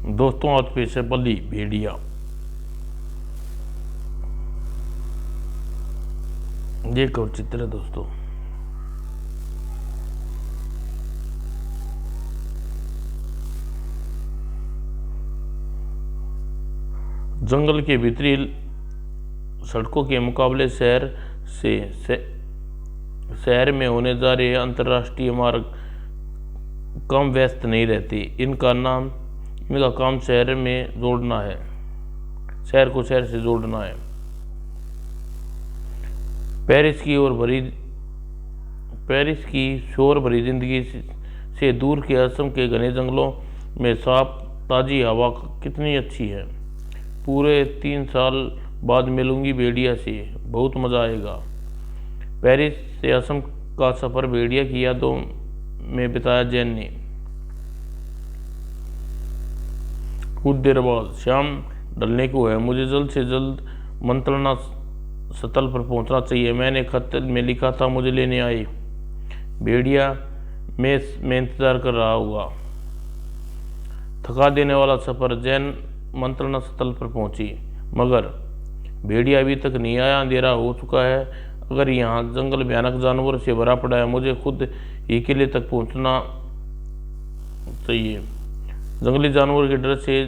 दोस्तों आज पेश है बली भेड़िया। ये एक और चित्र है दोस्तों। जंगल के भीतरी सड़कों के मुकाबले शहर में होने जा रहे अंतर्राष्ट्रीय मार्ग कम व्यस्त नहीं रहती। इनका काम शहर में जोड़ना है, शहर को शहर से जोड़ना है। पेरिस की शोर भरी जिंदगी से दूर के असम के घने जंगलों में साफ ताज़ी हवा कितनी अच्छी है। पूरे 3 साल बाद मिलूंगी भेड़िया से, बहुत मज़ा आएगा। पेरिस से असम का सफ़र भेड़िया की यादों में बिताया जैन ने। कुछ देर बाद शाम ढलने को है, मुझे जल्द से जल्द मंत्रणा स्थल पर पहुंचना चाहिए। मैंने खत में लिखा था मुझे लेने आए। भेड़िया में इंतजार कर रहा होगा। थका देने वाला सफ़र। जैन मंत्रणा स्थल पर पहुंची, मगर भेड़िया अभी तक नहीं आया। अंधेरा हो चुका है। अगर यहाँ जंगल भयानक जानवर से भरा पड़ा है, मुझे खुद ही किले तक पहुंचना चाहिए। जंगली जानवर के डर से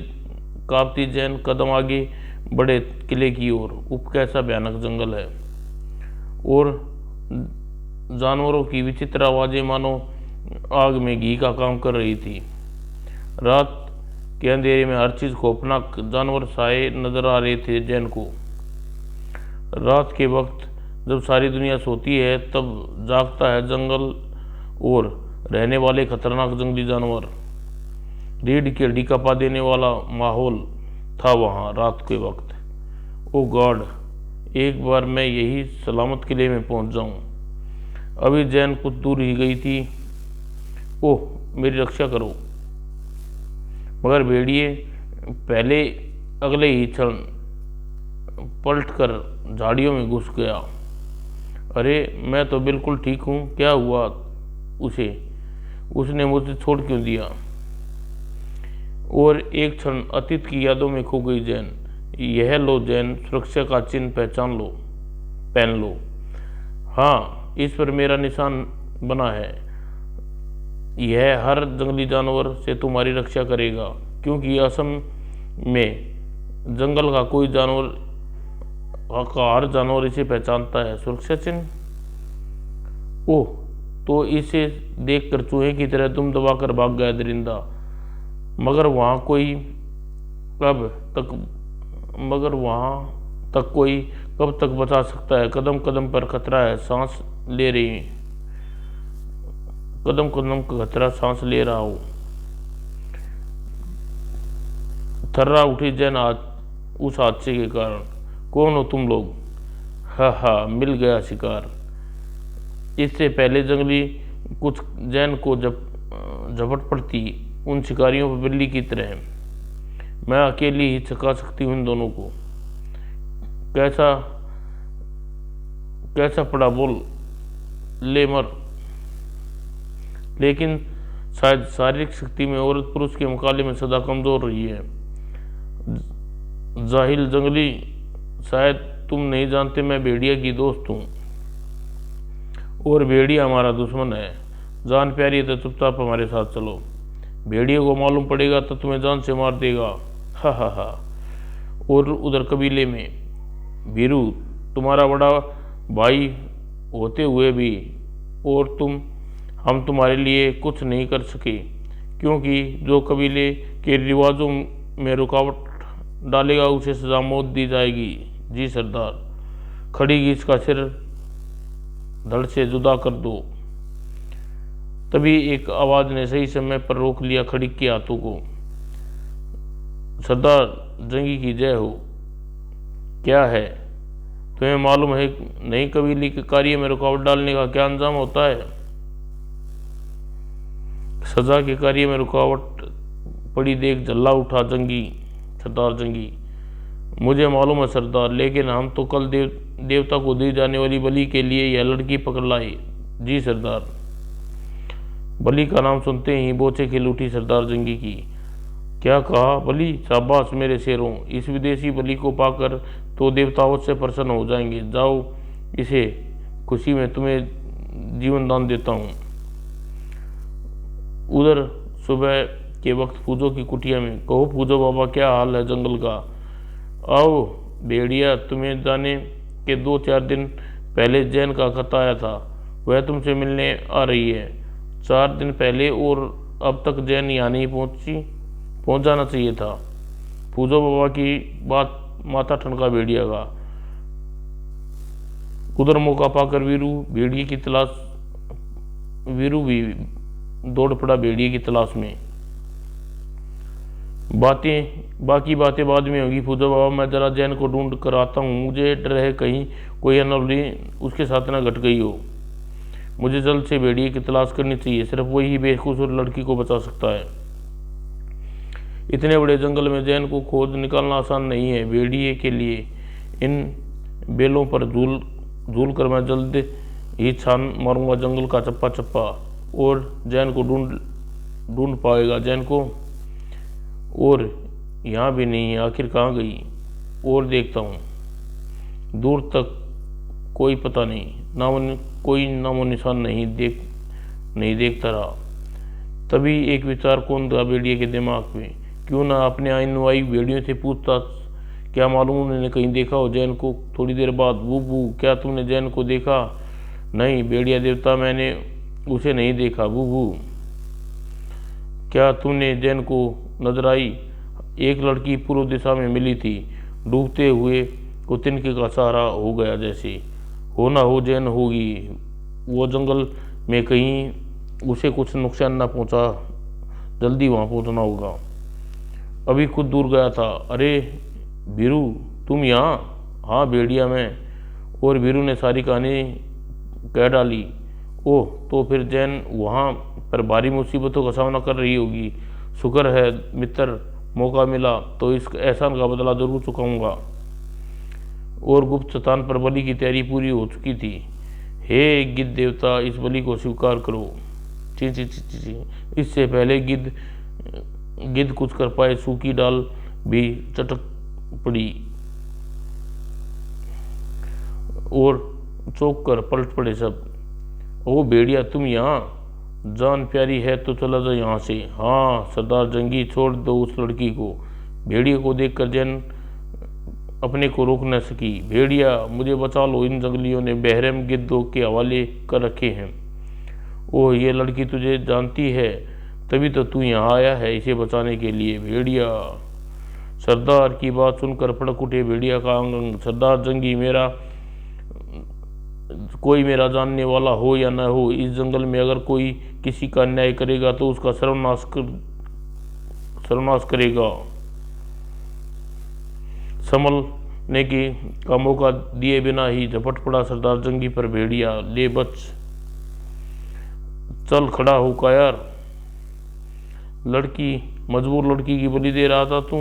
कांपती जैन कदम आगे बढ़े किले की ओर। कैसा भयानक जंगल है, और जानवरों की विचित्र आवाजें मानो आग में घी का काम कर रही थी। रात के अंधेरे में हर चीज खौफनाक जानवर साए नजर आ रहे थे जैन को। रात के वक्त जब सारी दुनिया सोती है, तब जागता है जंगल और रहने वाले खतरनाक जंगली जानवर। रीढ़ की हड्डी कपा देने वाला माहौल था वहाँ रात के वक्त। ओ गॉड, एक बार मैं यही सलामत किले में पहुँच जाऊँ। अभी जैन कुछ दूर ही गई थी। ओह, मेरी रक्षा करो। मगर भेड़िए पहले अगले ही क्षण पलटकर झाड़ियों में घुस गया। अरे, मैं तो बिल्कुल ठीक हूँ। क्या हुआ उसने मुझे छोड़ क्यों दिया? और एक क्षण अतीत की यादों में खो गई जैन। यह लो जैन, सुरक्षा का चिन्ह पहन लो। हाँ, इस पर मेरा निशान बना है। यह हर जंगली जानवर से तुम्हारी रक्षा करेगा, क्योंकि असम में जंगल का हर जानवर इसे पहचानता है। सुरक्षा चिन्ह? ओह, तो इसे देखकर चूहे की तरह तुम दबाकर भाग गया दरिंदा। मगर वहाँ तक कोई कब तक बचा सकता है? कदम कदम पर खतरा है, सांस ले रहा हूँ। थर्रा उठी जैन उस हादसे के कारण। कौन हो तुम लोग? हा, मिल गया शिकार। इससे पहले जंगली कुछ जैन को झपट पड़ती उन शिकारियों पर बिल्ली की तरह। मैं अकेली ही चका सकती हूँ इन दोनों को। कैसा पड़ा बोल, ले मर। लेकिन शायद शारीरिक शक्ति में औरत पुरुष के मुकाबले में सदा कमजोर रही है। जाहिल जंगली, शायद तुम नहीं जानते मैं भेड़िया की दोस्त हूँ, और भेड़िया हमारा दुश्मन है। जान प्यारी है तो चुपचाप हमारे साथ चलो। भेड़िया को मालूम पड़ेगा तो तुम्हें जान से मार देगा। हा। और उधर कबीले में वीरू, तुम्हारा बड़ा भाई होते हुए भी, और हम तुम्हारे लिए कुछ नहीं कर सके, क्योंकि जो कबीले के रिवाजों में रुकावट डालेगा उसे सजा मौत दी जाएगी। जी सरदार। खड़ी इसका सिर धड़ से जुदा कर दो। तभी एक आवाज ने सही समय पर रोक लिया खड़ी के हाथों को। सरदार जंगी की जय हो। क्या है, तुम्हें मालूम है नहीं कबीले के कार्य में रुकावट डालने का क्या अंजाम होता है? सजा के कार्य में रुकावट पड़ी देख जल्ला उठा सरदार जंगी। मुझे मालूम है सरदार, लेकिन हम तो कल देवता को दी जाने वाली बलि के लिए यह लड़की पकड़ लाई। जी सरदार। बलि का नाम सुनते ही बोचे खिल उठी सरदार जंगी की। क्या कहा बलि? शाबाश मेरे शेरों, इस विदेशी बलि को पाकर तो देवताओं से प्रसन्न हो जाएंगे। जाओ, इसे खुशी में तुम्हें जीवन दान देता हूँ। उधर सुबह के वक्त पूजो की कुटिया में, कहो पूजो बाबा, क्या हाल है जंगल का? आओ भेड़िया, तुम्हें जाने के 2-4 दिन पहले जैन का खत आया था, वह तुमसे मिलने आ रही है। 4 दिन पहले और अब तक जैन यहाँ नहीं पहुँच जाना चाहिए था। पूजो बाबा की बात माथा ठनका भेड़िया का। उधर मौका पाकर वीरू भी दौड़ पड़ा भेड़िए की तलाश में। बाकी बातें बाद में होगी पूजो बाबा, मैं जरा जैन को ढूंढ कर आता हूँ। मुझे डर है कहीं कोई अनहोनी उसके साथ ना घट गई हो। मुझे जल्द से भेड़िए की तलाश करनी चाहिए, सिर्फ वही बेकसूर लड़की को बचा सकता है। इतने बड़े जंगल में जैन को खोज निकालना आसान नहीं है भेड़िए के लिए। इन बेलों पर झूल कर मैं जल्द ही छान मारूंगा जंगल का चप्पा चप्पा, और जैन को ढूंढ पाएगा जैन को। और यहाँ भी नहीं है, आखिर कहाँ गई? और देखता हूँ, दूर तक कोई पता नहीं, कोई नामो निशान नहीं देखता रहा। तभी एक विचार कौन था भेड़िए के दिमाग में, क्यों ना अपने आइनुआई भेड़ियों से पूछता, क्या मालूम उन्होंने कहीं देखा हो जैन को। थोड़ी देर बाद, बूबू क्या तुमने जैन को देखा? नहीं भेड़िया देवता, मैंने उसे नहीं देखा। बूबू क्या तुमने जैन को नजर आई? एक लड़की पूर्व दिशा में मिली थी, डूबते हुए को तिनके का सहारा हो गया जैसे। हो ना हो जैन होगी, वो जंगल में कहीं उसे कुछ नुकसान ना पहुंचा, जल्दी वहां पहुंचना होगा। अभी खुद दूर गया था। अरे बीरू, तुम यहाँ? हाँ भेड़िया मैं। और बीरू ने सारी कहानी कह डाली। ओह, तो फिर जैन वहाँ पर भारी मुसीबतों का सामना कर रही होगी। शुक्र है मित्र, मौका मिला तो इस एहसान का बदला जरूर चुकाऊंगा। और गुप्त स्थान पर बलि की तैयारी पूरी हो चुकी थी। हे गिद्ध देवता, इस बलि को स्वीकार करो। ची ची ची ची। इससे पहले गिद्ध कुछ कर पाए, सूखी डाल भी चटक पड़ी और चौंक कर पलट पड़े सब। ओ भेड़िया, तुम यहाँ? जान प्यारी है तो चला जा यहाँ से। हाँ सरदार जंगी, छोड़ दो उस लड़की को। भेड़िया को देखकर जैन अपने को रोक न सकी। भेड़िया मुझे बचा लो, इन जंगलियों ने बेरहम गिद्धों के हवाले कर रखे हैं। ओह, ये लड़की तुझे जानती है, तभी तो तू यहाँ आया है इसे बचाने के लिए। भेड़िया सरदार की बात सुनकर भड़क उठे भेड़िया का अंग। सरदार जंगी, कोई मेरा जानने वाला हो या न हो, इस जंगल में अगर कोई किसी का अन्याय करेगा तो उसका सर्वनाश करेगा। संभलने का मौका दिए बिना ही झपट पड़ा सरदार जंगी पर भेड़िया। ले बच, चल खड़ा हो कायर। मजबूर लड़की की बलि दे रहा था तू?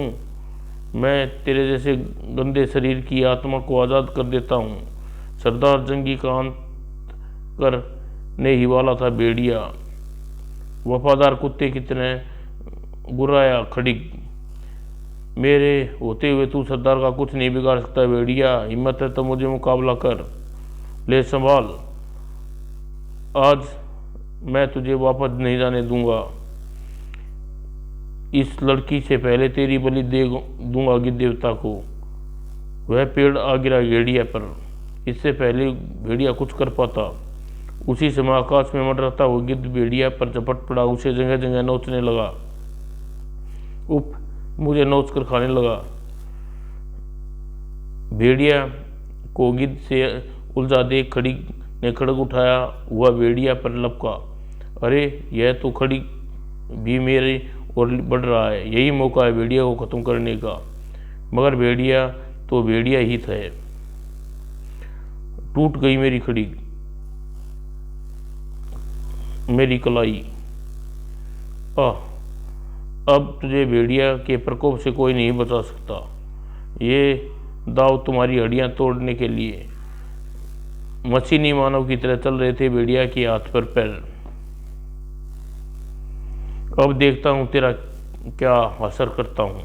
मैं तेरे जैसे गंदे शरीर की आत्मा को आज़ाद कर देता हूँ। सरदार जंगी का अंत करने ही वाला था भेड़िया। वफादार कुत्ते कितने गुर्राया खड़िग, मेरे होते हुए तू सरदार का कुछ नहीं बिगाड़ सकता भेड़िया। हिम्मत है तो मुझे मुकाबला कर ले, संभाल। आज मैं तुझे वापस नहीं जाने दूंगा। इस लड़की से पहले तेरी बलि दे दूंगा गिद्ध देवता को। वह पेड़ आ गिरा भेड़िया पर। इससे पहले भेड़िया कुछ कर पाता, उसी समय आकाश में मंडराता हुआ गिद्ध भेड़िया पर झपट पड़ा, उसे जगह जगह नोचने लगा। उप, मुझे नोच कर खाने लगा। भेड़िया को गिद्ध से उलझा देख खड़िग ने खड़ग उठाया हुआ भेड़िया पर लपका। अरे यह तो खड़िग भी मेरे और बढ़ रहा है, यही मौका है भेड़िया को खत्म करने का। मगर भेड़िया तो भेड़िया ही था। टूट गई मेरी खड़िग, मेरी कलाई। अब तुझे भेड़िया के प्रकोप से कोई नहीं बचा सकता। ये दाव तुम्हारी हड्डियां तोड़ने के लिए। मशीनी मानव की तरह चल रहे थे भेड़िया के हाथ पर पैर। अब देखता हूं तेरा क्या हासिल करता हूँ।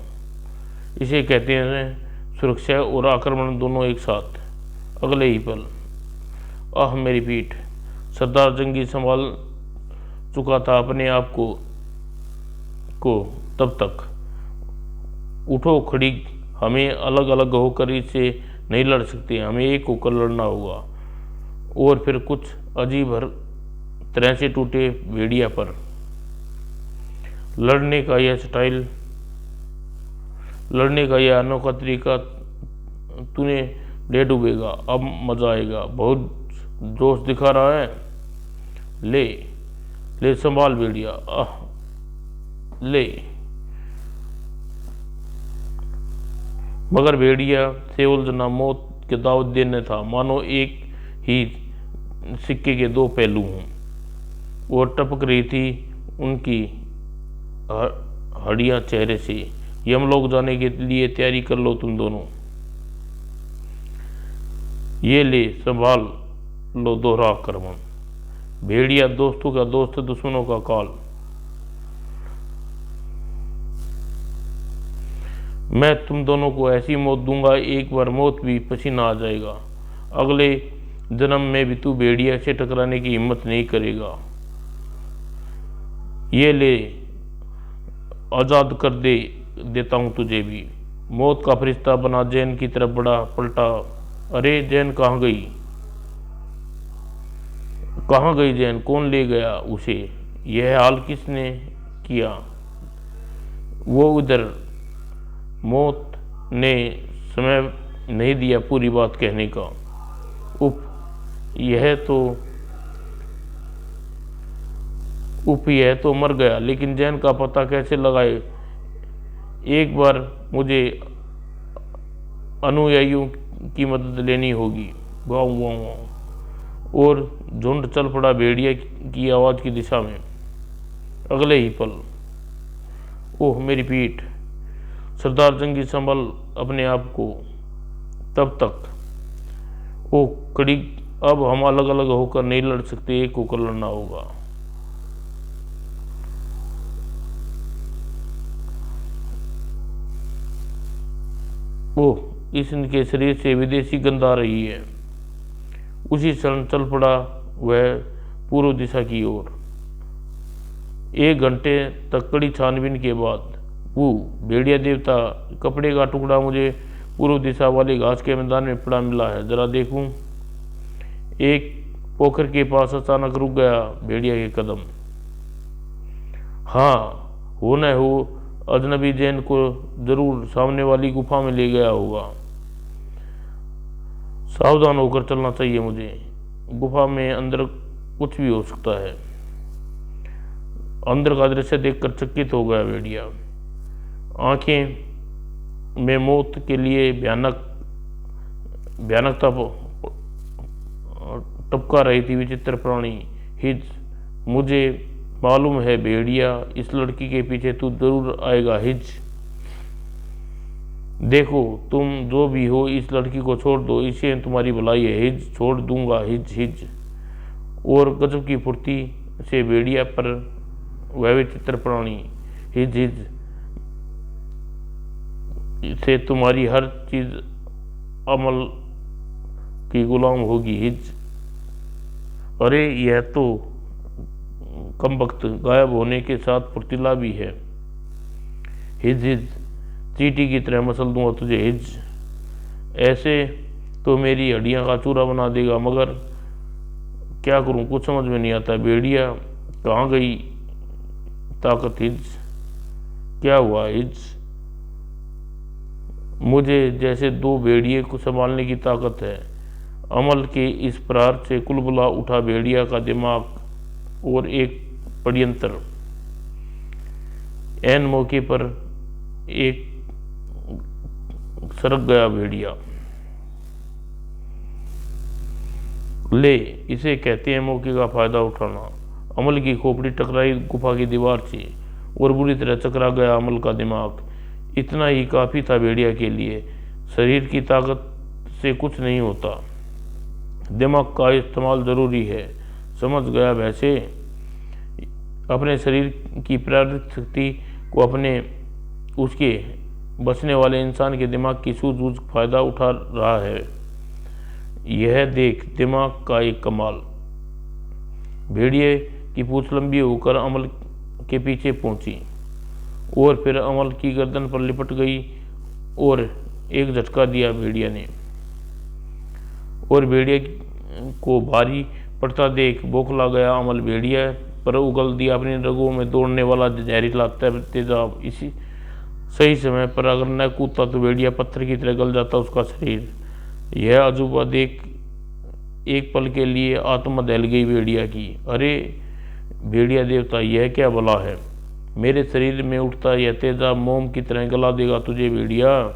इसे कहते हैं सुरक्षा और आक्रमण दोनों एक साथ। अगले ही पल आह मेरी पीठ। सरदार जंगी संभाल चुका था अपने आप को तब तक। उठो खड़ी, हमें अलग अलग होकर इससे नहीं लड़ सकते, हमें एक होकर लड़ना होगा। और फिर कुछ अजीब हर तरह से टूटे भेड़िया पर। लड़ने का यह स्टाइल, लड़ने का यह अनोखा तरीका तूने ले डूबेगा, अब मजा आएगा। बहुत जोश दिखा रहा है। ले ले संभाल भेड़िया, आह ले। मगर भेड़िया से उलझना मौत के दावत देने था, मानो एक ही सिक्के के दो पहलू हों। और टपक रही थी उनकी हड्डियां चेहरे से। यमलोक जाने के लिए तैयारी कर लो तुम दोनों। ये ले संभाल लो दोहरा आक्रमण। भेड़िया दोस्तों का दोस्त, दुश्मनों का काल। मैं तुम दोनों को ऐसी मौत दूंगा, एक बार मौत भी पसीना आ जाएगा। अगले जन्म में भी तू भेड़िया से टकराने की हिम्मत नहीं करेगा। ये ले आज़ाद कर देता हूँ तुझे भी। मौत का फरिश्ता बना जैन की तरफ बड़ा पलटा। अरे जैन कहाँ गई? कहाँ गई जैन? कौन ले गया उसे? यह हाल किसने किया? वो उधर। मौत ने समय नहीं दिया पूरी बात कहने का। उप यह तो मर गया, लेकिन जैन का पता कैसे लगाए? एक बार मुझे अनुयायियों की मदद लेनी होगी। वाह वाह वाह। और झुंड चल पड़ा भेड़िया की आवाज़ की दिशा में। अगले ही पल ओह मेरी पीठ। सरदार जंगी संभल अपने आप को तब तक। ओह कड़ी, अब हम अलग अलग होकर नहीं लड़ सकते, एक होकर लड़ना होगा। ओह इसके शरीर से विदेशी गंध आ रही है। उसी क्षण चल पड़ा वह पूर्व दिशा की ओर। 1 घंटे तक कड़ी छानबीन के बाद वो भेड़िया देवता, कपड़े का टुकड़ा मुझे पूर्व दिशा वाले घास के मैदान में पड़ा मिला है, जरा देखूं। एक पोखर के पास अचानक रुक गया भेड़िया के कदम। हाँ, हो न हो अजनबी जैन को जरूर सामने वाली गुफा में ले गया होगा। सावधान होकर चलना चाहिए मुझे। गुफा में अंदर कुछ भी हो सकता है। अंदर का दृश्य देखकर चकित हो गया भेड़िया। आंखें में मौत के लिए भयानकता टपका रही थी विचित्र प्राणी। हिज, मुझे मालूम है भेड़िया, इस लड़की के पीछे तू जरूर आएगा। हिज, देखो तुम जो भी हो, इस लड़की को छोड़ दो, इसे तुम्हारी भलाई है। हिज, छोड़ दूंगा। His his. और गजब की फुर्ती से भेड़िया पर वह विचित्र प्राणी। हिज हिज, से तुम्हारी हर चीज अमल की गुलाम होगी। हिज। अरे यह तो कम वक्त गायब होने के साथ फुर्तीला भी है। हिज हिज, चींटी की तरह मसल दूंगा तुझे। हिज, ऐसे तो मेरी हड्डियां का चूरा बना देगा, मगर क्या करूं, कुछ समझ में नहीं आता। भेड़िया कहाँ गई ताकत? हिज, क्या हुआ? हिज, मुझे जैसे 2 भेड़िए को संभालने की ताकत है। अमल के इस प्रहार से कुलबुला उठा भेड़िया का दिमाग और एक पड़यंत्र। ऐन मौके पर एक सरक गया भेड़िया। ले, इसे कहते हैं मौके का फायदा उठाना। अमल की खोपड़ी टकराई गुफा की दीवार से और बुरी तरह चकरा गया अमल का दिमाग। इतना ही काफ़ी था भेड़िया के लिए। शरीर की ताकत से कुछ नहीं होता, दिमाग का इस्तेमाल ज़रूरी है। समझ गया वैसे? अपने शरीर की प्राकृतिक शक्ति को अपने उसके बचने वाले इंसान के दिमाग की सूझबूझ फायदा उठा रहा है। यह देख दिमाग का एक कमाल। भेड़िए की पूंछ लंबी होकर अमल के पीछे पहुंची और फिर अमल की गर्दन पर लिपट गई और एक झटका दिया भेड़िया ने। और भेड़िया को भारी पड़ता देख बौखला गया अमल। भेड़िया पर उगल दिया अपनी रगों में दौड़ने वाला जहरीला तेजाब। इसी सही समय पर अगर न कूदता तो भेड़िया पत्थर की तरह गल जाता उसका शरीर। यह अजूबा देख एक पल के लिए आत्मा दहल गई भेड़िया की। अरे भेड़िया देवता, यह क्या भला है? मेरे शरीर में उठता यह तेजाब मोम की तरह गला देगा तुझे भेड़िया।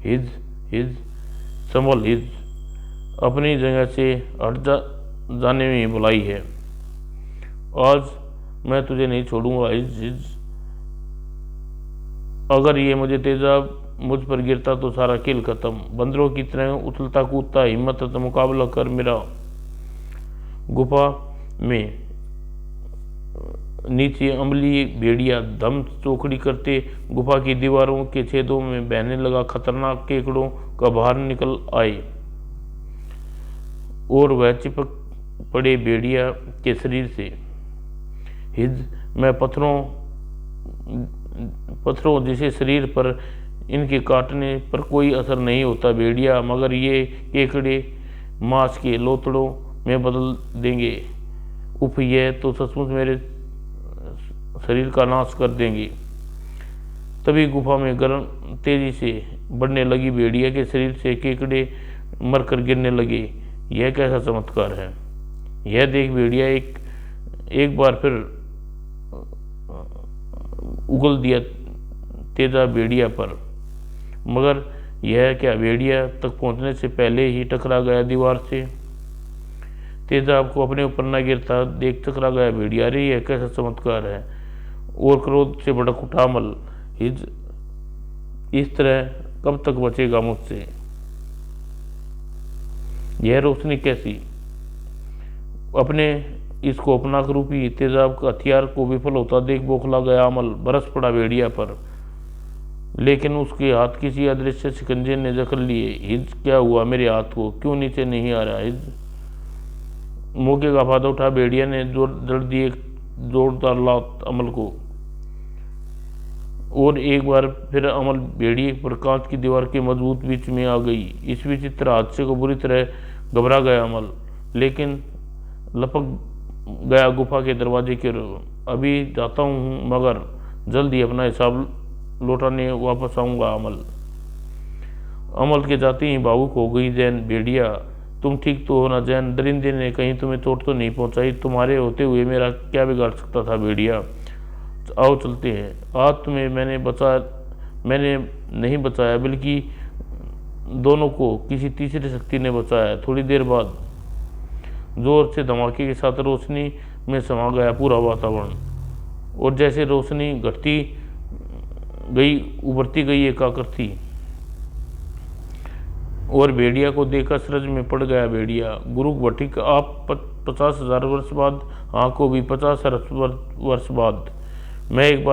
हिज हिज संभल हिज, अपनी जगह से हट जाने में भलाई है। आज मैं तुझे नहीं छोड़ूंगा। हिज हिज, अगर ये मुझे तेजाब मुझ पर गिरता तो सारा खेल खत्म। बंदरों की तरह उछलता कूदता हिम्मत से मुकाबला कर मेरा। गुफा में नीचे अमली भेड़िया दम चौकड़ी करते गुफा की दीवारों के छेदों में बहने लगा। खतरनाक केकड़ों का बाहर निकल आए और वह चिपक पड़े भेड़िया के शरीर से। हिज, मैं पत्थरों जिसे शरीर पर इनके काटने पर कोई असर नहीं होता भेड़िया, मगर ये केकड़े मांस के लोथड़ों में बदल देंगे। उफ, यह तो सचमुच मेरे शरीर का नाश कर देंगे। तभी गुफा में गर्म तेजी से बढ़ने लगी भेड़िया के शरीर से केकड़े मरकर गिरने लगे। यह कैसा चमत्कार है? यह देख भेड़िया एक बार फिर उगल दिया तेजा भेड़िया पर, मगर यह क्या, भेड़िया तक पहुंचने से पहले ही टकरा गया दीवार से। तेजाब को अपने ऊपर न गिरता देख टकरा गया भेड़िया। अरे यह कैसा चमत्कार है? और क्रोध से भड़क उठा अमल। हिज, इस तरह कब तक बचेगा मुझसे? यह रोशनी कैसी? अपने इस कोपनाक रूपी तेजाब का हथियार को विफल होता देख बौखला गया अमल। बरस पड़ा भेड़िया पर, लेकिन उसके हाथ किसी अदृश्य शिकंजे ने जकड़ लिए। हिज, क्या हुआ मेरे हाथ को? क्यों नीचे नहीं आ रहा? हिज, मौके का फायदा उठा भेड़िया ने जड़ दिए जोरदार लात अमल को। और एक बार फिर अमल भेड़िए पर कांच की दीवार के मजबूत बीच में आ गई। इस विचित्र हादसे को बुरी तरह घबरा गया अमल, लेकिन लपक गया गुफा के दरवाजे के ओर। अभी जाता हूँ, मगर जल्द ही अपना हिसाब लौटाने वापस आऊँगा अमल। अमल के जाते ही भावुक हो गई जैन। भेड़िया, तुम ठीक तो हो ना जैन? दरिंदे ने कहीं तुम्हें चोट तो नहीं पहुंचाई? तुम्हारे होते हुए मेरा क्या बिगाड़ सकता था भेड़िया? आओ चलते हैं। आज तुम्हें मैंने नहीं बचाया, बल्कि दोनों को किसी तीसरी शक्ति ने बचाया। थोड़ी देर बाद जोर से धमाके के साथ रोशनी में समा गया पूरा वातावरण, और जैसे रोशनी घटती गई उभरती गई एक आकृति, और भेड़िया को देखकर सरज में पड़ गया भेड़िया। गुरु भट्टिक, आप 50,000 वर्ष बाद, हाँ को भी 50 वर्ष बाद मैं एक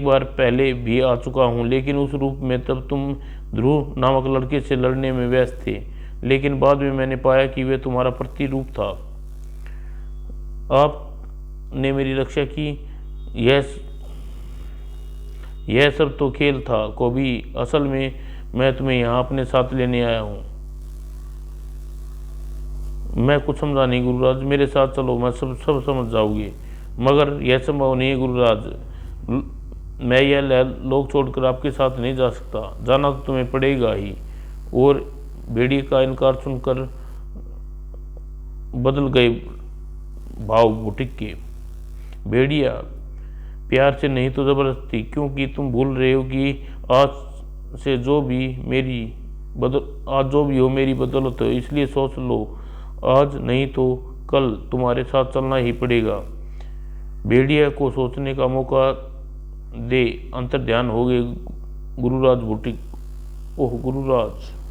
बार पहले भी आ चुका हूँ, लेकिन उस रूप में तब तुम ध्रुव नामक लड़के से लड़ने में व्यस्त थे। लेकिन बाद में मैंने पाया कि वे तुम्हारा प्रतिरूप था। आपने मेरी रक्षा की। यह सब तो खेल था को भी, असल में मैं तुम्हें यहाँ अपने साथ लेने आया हूँ। मैं कुछ समझा नहीं गुरुराज, मेरे साथ चलो, मैं सब समझ जाओगे। मगर यह संभव नहीं है गुरुराज, मैं यह लोग छोड़कर आपके साथ नहीं जा सकता। जाना तो तुम्हें पड़ेगा ही। और भेड़िए का इनकार सुनकर बदल गए भाव भुटिक के। भेड़िया, प्यार से नहीं तो जबरदस्ती, क्योंकि तुम भूल रहे हो कि आज जो भी हो मेरी बदौलत हो, इसलिए सोच लो, आज नहीं तो कल तुम्हारे साथ चलना ही पड़ेगा। भेड़िया को सोचने का मौका दे अंतर्ध्यान हो गए गुरुराज भुटिक। ओह गुरुराज।